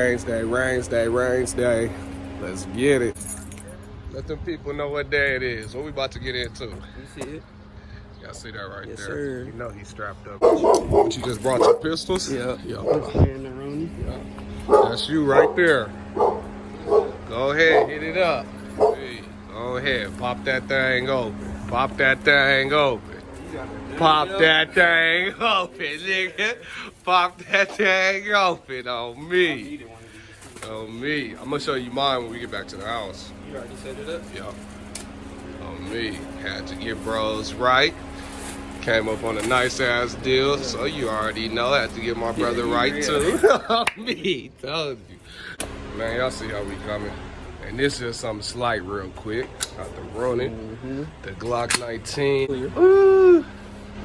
Rains day, rains day, rains day. Let's get it. Let them people know what day it is. What we about to get into. You see it? Y'all see that right yes, there? Sir. You know he's strapped up. But you just brought your pistols? Yeah. Yeah. Yeah. That's you right there. Go ahead, hit it up. Hey, go ahead, pop that thing open. Pop that thing open. Pop that thing open, nigga. Pop that thing open on me. On me. I'm gonna show you mine when we get back to the house. You already set it up? Yeah. On me. Had to get bros right. Came up on a nice ass deal, so you already know. I had to get my brother right too. On me. Told you. Man, y'all see how we coming. And this is something slight real quick. Got the running. The Glock 19. Ooh.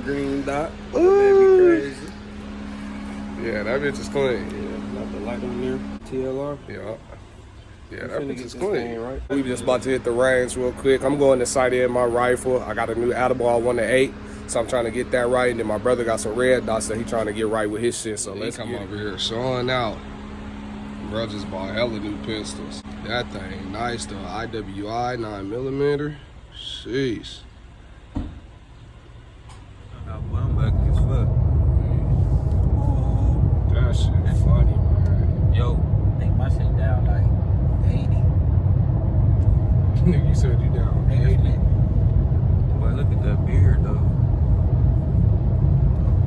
Green dot. Ooh. That'd be crazy. Yeah, that bitch is clean. Yeah, got the light on there. TLR. Yeah. Yeah, that bitch is Thing, clean. right? We just about to hit the range real quick. I'm going to sight in my rifle. I got a new Atibal 1-8, so I'm trying to get that right. And then my brother got some red dots that he trying to get right with his shit. So let's come over here showing out. Bro just bought hella new pistols. That thing nice though. IWI 9mm. Jeez. I'm back as fuck. That shit funny, man. Yo, I think my shit down like 80. Nigga, you said you down 80. Boy, look at that beard though.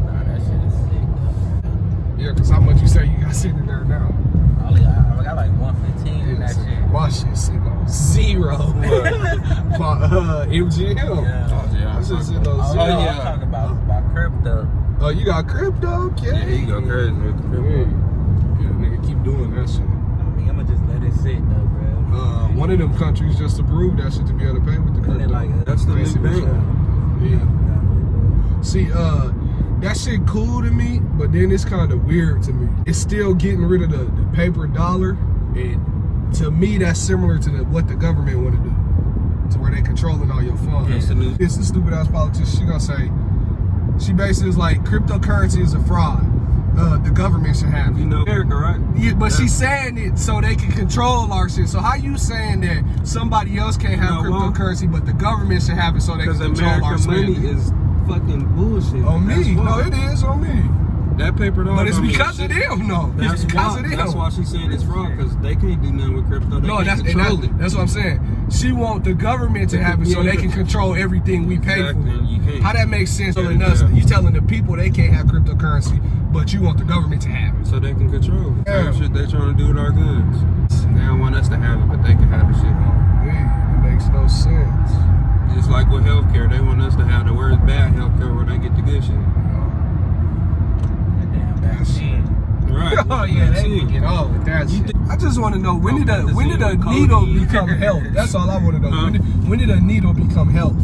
Nah, that shit is sick though. Yeah, cause how much you say you got sitting there now? I got like 115 in that shit. My shit sitting on 0. MGM. Yeah. Oh, yeah. That's just sitting on 0. I'm talking about crypto. Oh, you got crypto? Okay. Yeah, you go crazy with the crypto. Yeah, nigga, keep doing that shit. I mean, I'ma just let it sit though, bro. One of them countries just approved that shit to be able to pay with the crypto. Like, that's the new bank. Yeah. See, that shit cool to me, but then it's kind of weird to me. It's still getting rid of the paper dollar, and to me, that's similar to what the government want to do, to where they controlling all your funds. Yeah. It's a stupid ass politician. She gonna say, she basically is like, cryptocurrency is a fraud. The government should have it. You know America, right? Yeah, but she's saying it so they can control our shit. So how you saying that somebody else can't have cryptocurrency, but the government should have it so they can control our spending? Money is fucking bullshit. On me. No, it is on me. That paper dollar. But it's because of them, no. It's because of them. That's why she's saying it's fraud, because they can't do nothing with crypto. They can't control it. That's what I'm saying. She want the government to have it so they can control everything we pay for. You can't. How that makes sense? Telling us, you telling the people they can't have cryptocurrency, but you want the government to have it. So they can control it. Yeah. Same shit they trying to do with our guns. They don't want us to have it, but they can have the shit. Yeah, it makes no sense. Just like with healthcare, they want us to have the worst bad healthcare where they get the good shit. Right. Oh yeah, they can get all with that shit. I just want to know, when did a needle become health? That's all I want to know. When did a needle become health?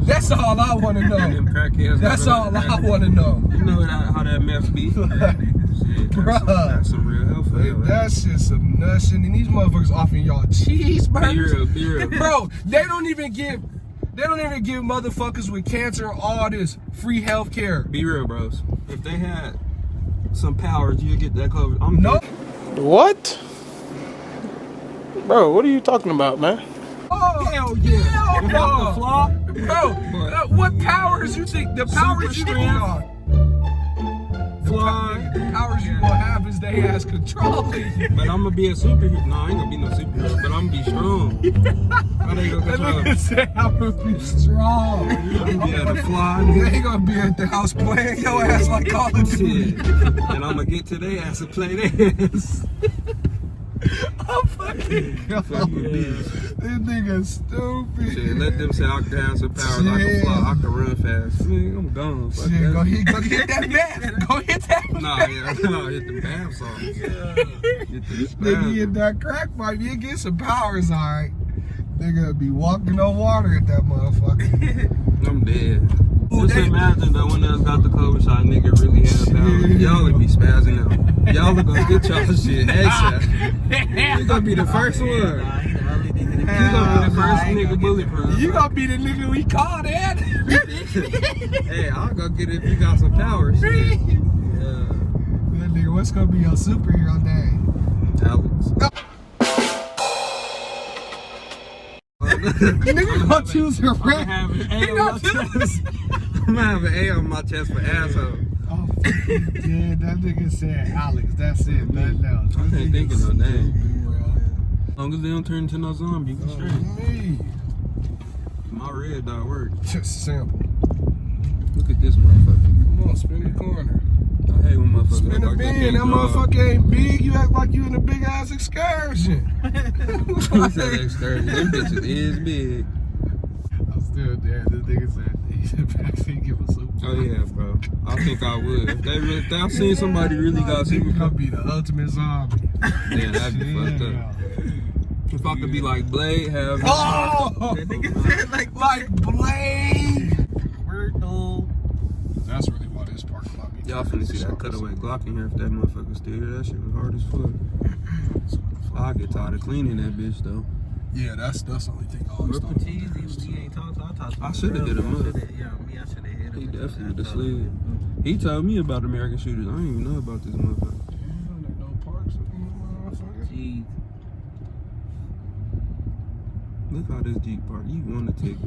That's all I want to know. That's all I want to know. You know how that meth be? Shit, that's some real health. That shit's some nut shit. And these motherfuckers offering y'all cheeseburgers. Be real. Bro, they don't even give motherfuckers with cancer all this free health care. Be real, bros. If they had some powers, you get that covered. What? Bro, what are you talking about, man? Oh, hell yeah. Hell no. Bro, what powers you think? The powers you think fly. The powers you gonna have is they has control of you. But I'm gonna be a superhero. No, I ain't gonna be no superhero, but I'm gonna be strong. How they gonna control me? Say I'm gonna be strong. I'm gonna be able to fly. They ain't gonna be at the house playing your ass like Call of Duty. And I'm gonna get to their ass and play their ass. I'm fucking This nigga stupid. Shit, let them say I can have some powers. I can fly. I can run fast. Man, I'm gone. Shit, go hit that bat. Go hit that bat. Nah, hit the bath sauce. Nigga, hit that crack pipe. You get some powers, alright. Nigga be walking on water at that motherfucker. I'm dead. Just imagine that when else got the COVID shot, nigga really had powers. Y'all would be spazzing out. Y'all are gonna get y'all shit ASAP. You gonna be the first one. You gonna be the first nigga bulletproof. You gonna be the nigga we call that. Hey, I'll go get it if you got some powers. Yeah. That nigga, what's gonna be your superhero day? Nigga gonna choose a I'm gonna red. have an A on my chest. I'm gonna have an A on my chest for asshole. Oh, yeah, that nigga said Alex. That's it. Nothing else. I can't think of no name. Bro. As long as they don't turn into no zombie, we straight. Me. My red dot work. Just simple. Look at this motherfucker. Come on, spin the corner. I hate when motherfuckers Spin act the like they bin. can't That draw. motherfucker ain't big. You act like you in a big ass excursion. He said excursion. Them bitches is big. I'm still there. This nigga said he should backseat give a soup. Oh yeah, bro. I think I would. If I seen somebody really got super Nigga gonna be the ultimate zombie. yeah, that'd be fucked up. If I could be like Blade, have Oh! that nigga said like Blade. Wordle. That's really why this parking lot be. y'all finna see that cutaway Glock in here if that motherfucker still here. That shit was hard as fuck. I get tired of cleaning that bitch though. Yeah, that's the only thing I always thought. I should have hit him up. Yeah, me, I should have hit him. He definitely would have slid. He told me about American shooters. I didn't even know about this motherfucker. Damn, no parks in the motherfucker. Jeez. Look how this Jeep park. You want to take.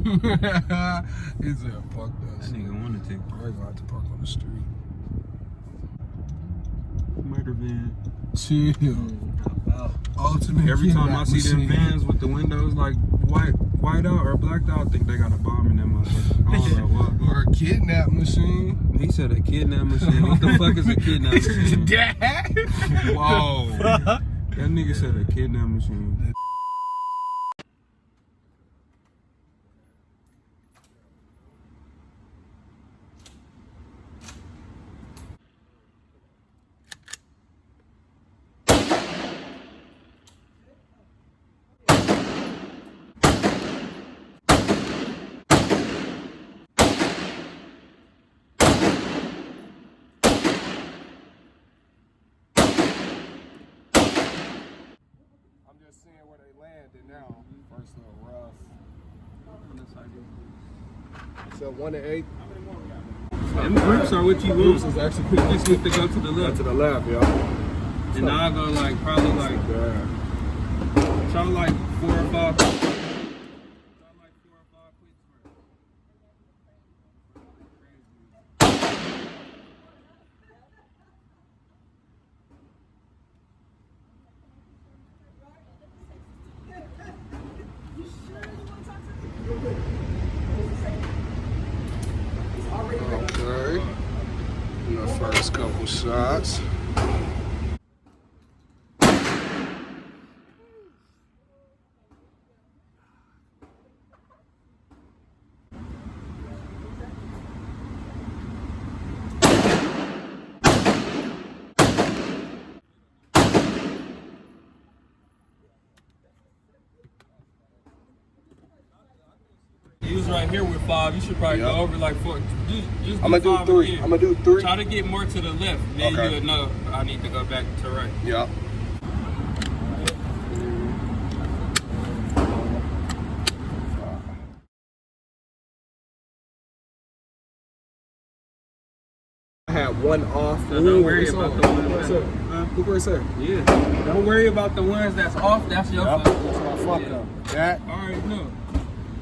He said, fuck That this. nigga want to take. We're going to park on the street. Murder van. Chill. Ultimate Every time I kidnap see them machine. vans with the windows like white out or blacked out, I think they got a bomb in that motherfucker. I don't know why. Or a kidnap machine. He said a kidnap machine. What the fuck is a kidnap machine? Dad. Whoa. That nigga said a kidnap machine. I'm just seeing where they landed now. First little rough. So 1 to 8. Them groups are what you Groups want. is actually You just need to go to the left. to the left, yo. And now I go like probably like try like 4 or 5. Try like 4 or 5 clicks first. Okay. The first couple shots. You was right here with 5. You should probably Yep. go over like 4. Just I'm gonna do 5 3. again. I'm gonna do 3. Try to get more to the left. Then Okay. you'll know I need to go back to right. Yep. I had one off. So don't worry about the one What's that's up? huh? Look where it's at. Yeah. Don't worry about the ones that's off. That's your Yep. fault. That's my fuck Yeah. up. That. Alright, no.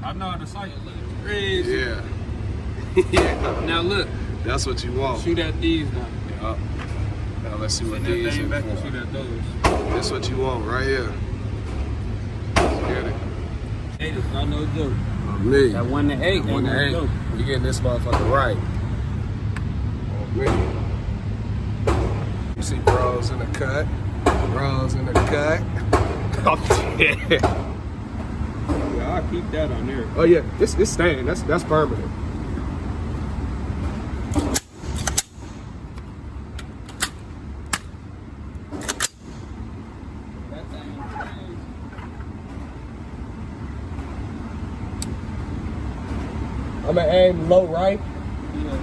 I know how to sight it. Look. Crazy. Yeah. Yeah. Now look. That's what you want. Shoot at these now. Yep. Now let's see what Send that these thing are back and for. shoot at those. That's what you want right here. Get it. Hey, it's not no joke. Me. That 1 to 8 1 ain't to no 8. joke. We getting this motherfucker right. Me. You see bros in the cut. Bros in the cut. Oh, yeah. Yeah, I'll keep that on there. Oh yeah, it's staying. That's permanent. That thing. I'm gonna aim low right. Yeah.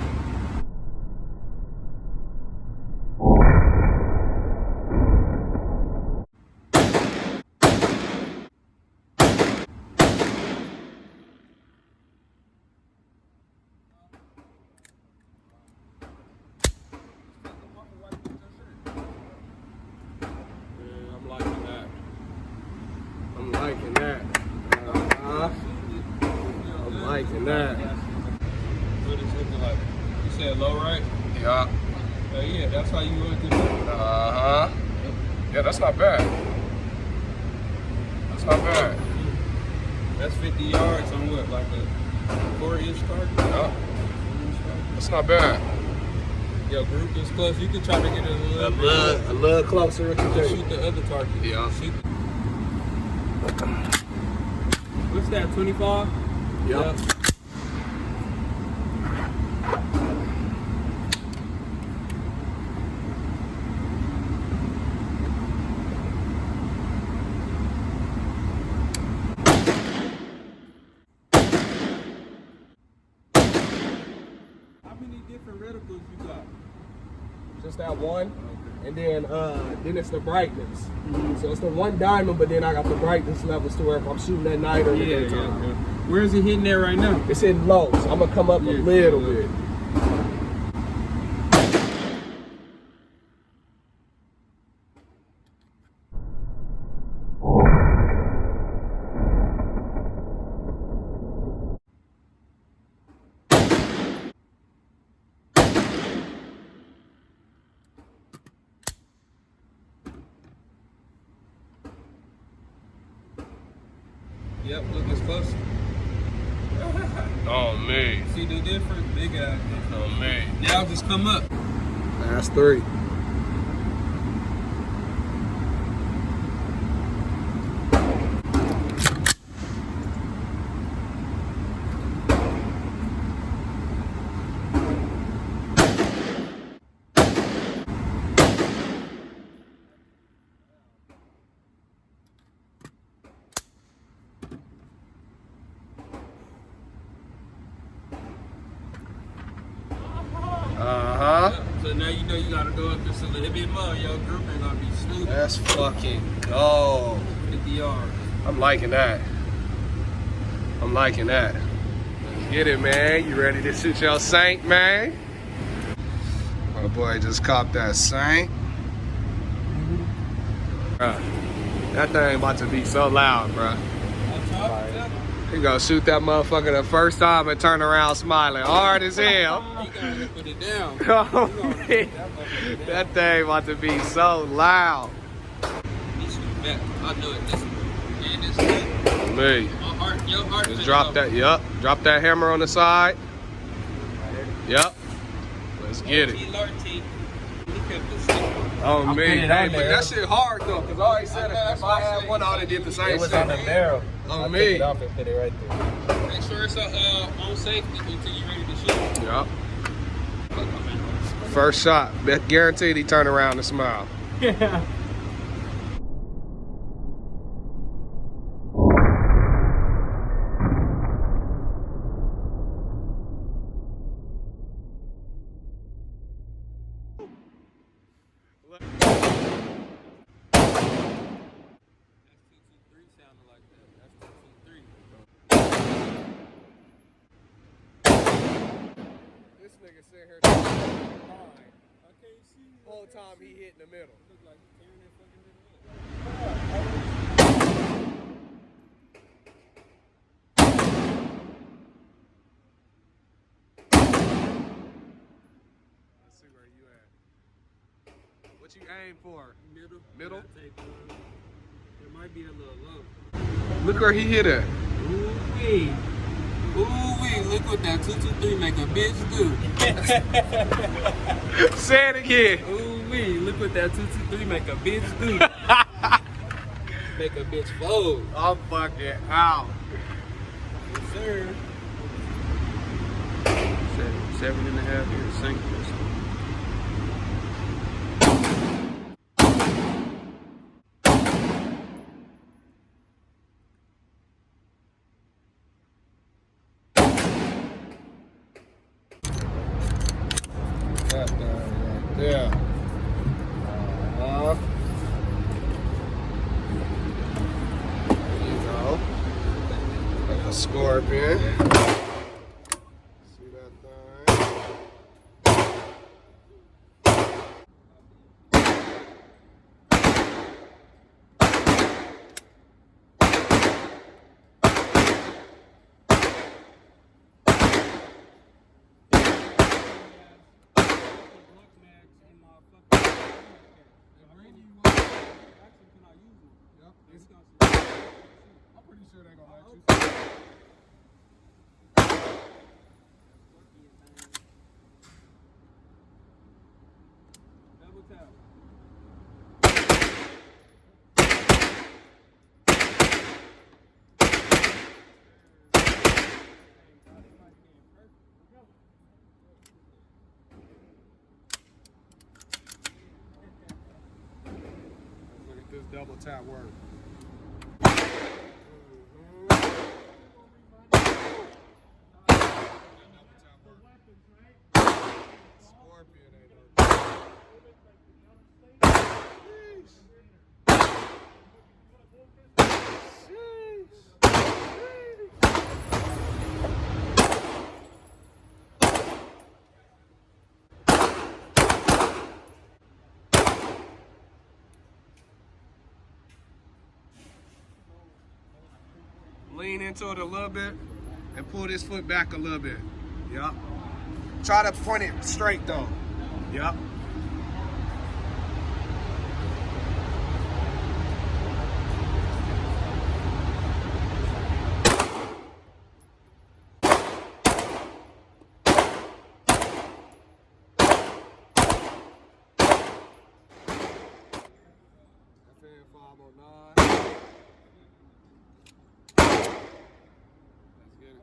I'm liking that. that. What it's looking like. You said low, right? Yeah. Yeah, that's how you want to. Uh-huh. Yeah, that's not bad. That's not bad. That's 50 yards on what, like a 4-inch target? Yeah. That's not bad. Your group is close. You can try to get it a little closer. What you think? shoot the other target. Yeah. Shoot what's that, 25? Yep. How many different reticles you got? Just that one. And then it's the brightness. So it's the one diamond, but then I got the brightness levels to where if I'm shooting at night or in the daytime. Where is it hitting there right now? It's in low, so I'm gonna come up a little bit. Yep, look, it's close. Oh me. See the difference? Big ass. Oh me. Now just come up. That's 3. Uh-huh. So now you know you gotta go up just a little bit more. Your group ain't gonna be stupid. That's fucking gold. 50 yards. I'm liking that. I'm liking that. Let's get it, man. You ready to shoot your Saint, man? My boy just copped that Saint. Bruh, that thing about to be so loud, bruh. On top, He gonna shoot that motherfucker the first time and turn around smiling hard as hell. you gotta put it down. Oh, man. That thing about to be so loud. I know it. Listen. And it's Me. my heart, your heart. Just drop that, yup. Drop that hammer on the side. Yup. Let's get it. Oh, me. Hey, but that shit hard, though, because I always said if I had one, I would have did the same shit. narrow. Oh, me. Off and put it right there. Make sure it's on safety until you're ready to shoot. Yup. First shot. Guaranteed he turn around and smile. This nigga sitting here behind. Whole time he hit in the middle. Let's see where you at. What you aim for? Middle. Middle? It might be a little low. Look where he hit at. Ooh-wee. Ooh-wee. Look what that 223 make a bitch do. Say it again. Ooh-wee. Look what that 223 make a bitch do. Make a bitch fold. I'm fucking out. Yes, sir. 7.5 years sink pistol. That thing right there. There you go. Like a scorpion. See that thing? sure they gonna let you. Double tap. Look at this double tap work. Scorpion ain't no. Lean into it a little bit and pull this foot back a little bit. Yep. Try to point it straight though. Yep. FN 509. Let's get it.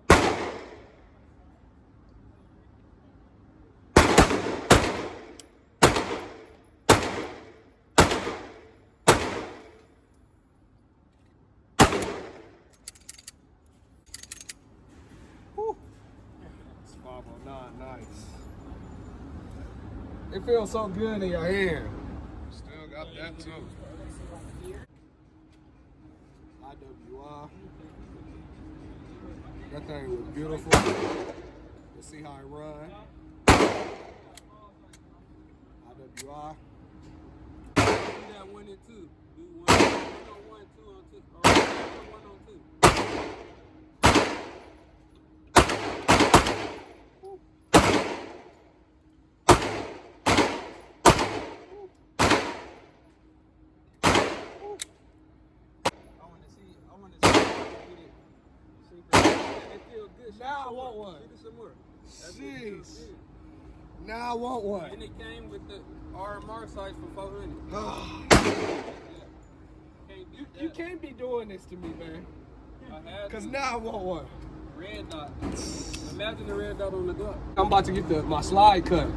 Whew. It's 509, nice. It feels so good in your hand. Still got that too. IWI. That thing was beautiful. Let's see how it run. IWI. Do that 1 and 2. Do 1 on 1, 2 on 2. Or 1 on 2. I want to see if it feels good. Now I want one. Shoot it some more. Jeez. Now I want one. And it came with the RMR size for 400. You can't be doing this to me, man. I had Cause to. now I want one. Red dot. Imagine the red dot on the Glock. I'm about to get my slide cut.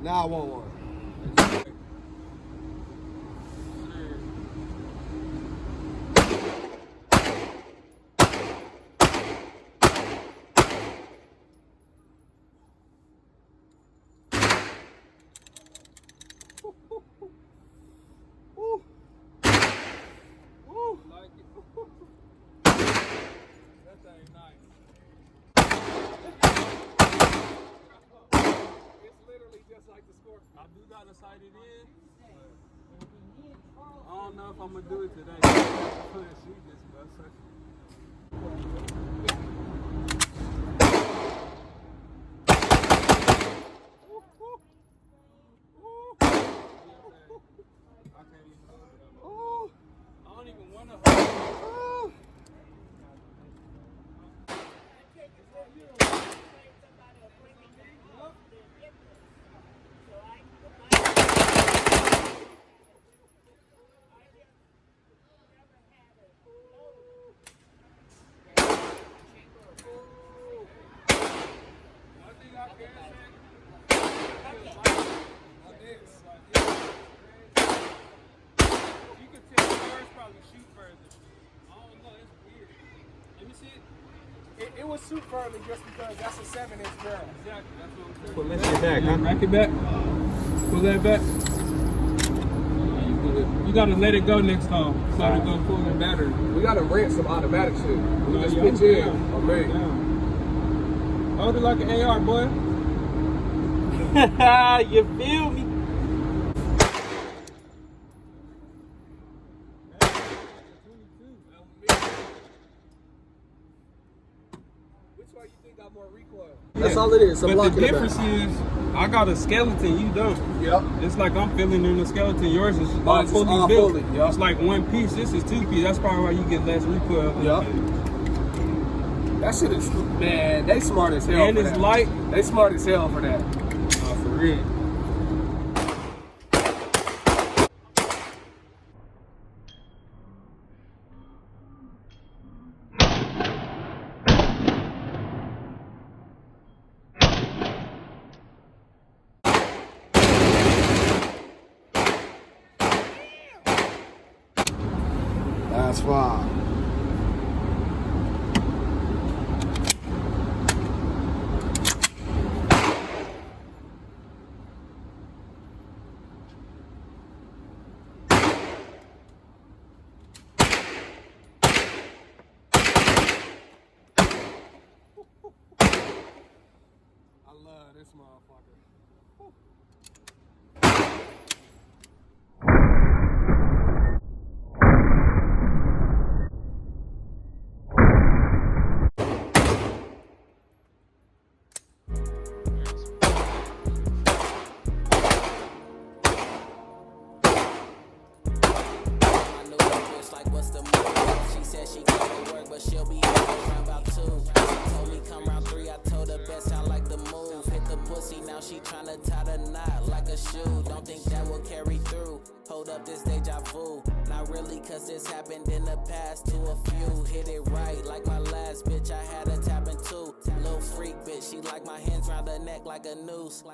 Now I want one. Woo. Woo. Like it. That thing nice. It's literally just like the Scorpion. I do gotta sight it in. I don't know if I'm gonna do it today. I'm gonna shoot this motherfucker. I can't even hold it. I don't even wanna hold it. One thing I can say, you can tell yours probably shoot further. I don't know, it's weird. Let me see it. It would shoot further just because that's a 7-inch barrel. Exactly, that's what I'm saying. Pull that shit back, huh? Rack it back. Pull that back. You gotta let it go next time so it go full and battery. We gotta rent some automatic shit. We just Yeah, pitch in. down. On me. Down. Hold it like an AR, boy. You feel me? Which one you think got more recoil? That's all it is. Some But block the in the difference back. is I got a skeleton, you don't. Yep. It's like I'm filling in the skeleton. Yours is Mine's all just fully all built. fully, yep. It's like one piece. This is two piece. That's probably why you get less recoil. Yep. That shit is, man, they smart as hell And for it's that. light. They smart as hell for that. Oh, for real. That's fine. I love this motherfucker. She said she can't work, but she'll be around about 2. Told me come round 3, I told her best I like the move. Hit the pussy, now she tryna tie the knot like a shoe. Don't think that will carry through. Hold up, this deja vu. Not really, cause this happened in the past to a few. Hit it right, like my last bitch, I had a tap into. Little freak bitch, she like my hands round her neck like a noose.